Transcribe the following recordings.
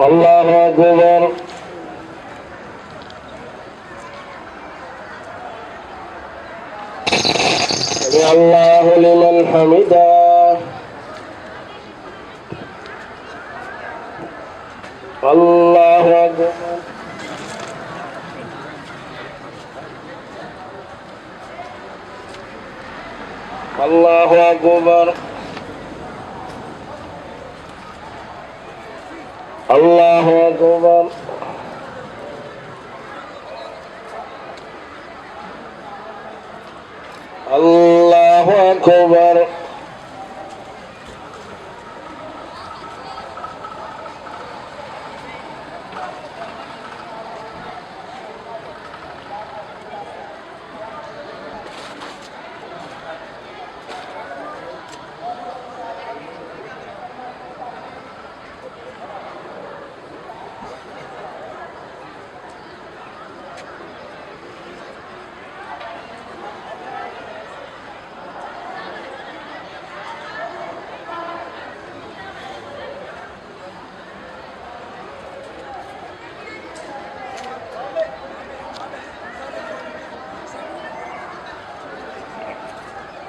الله أكبر. سمع الله لمن حمده. الله أكبر. الله أكبر. الله أكبر. الله أكبر.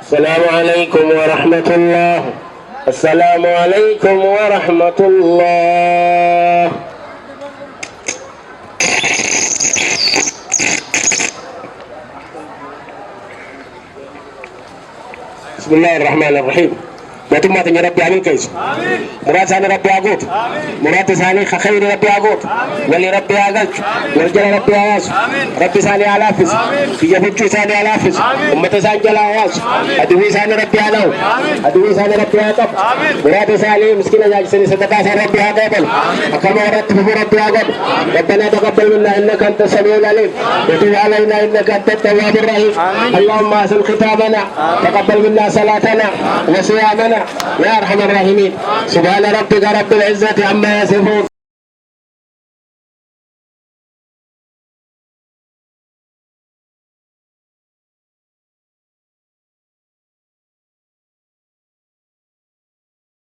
السلام عليكم ورحمة الله. السلام عليكم ورحمة الله. بسم الله الرحمن الرحيم. بيتم ما تنجي ربي عمل كيس مراد ثاني ربي عقود مراد ثاني خير ربي عقود ولي ربي عقلك والجل ربي عواس ربي ثاني علافس في جفتي ثاني علافس أمة ثاني جل عواس أدوي ثاني ربي علو أدوي ثاني ربي عطب مراد ثاني مسكين جاج سني صدقاء ثاني ربي عقبل أكما وردت في ربي عقب ربنا تقبل منا إنك أنت السميع العليم وتب علينا إنك أنت التواب الرحيم اللهم أحسن ختامنا تقبل منا صلاتنا وصيامنا يا ارحم الراحمين. سبحان ربك رب العزة عما يصفون.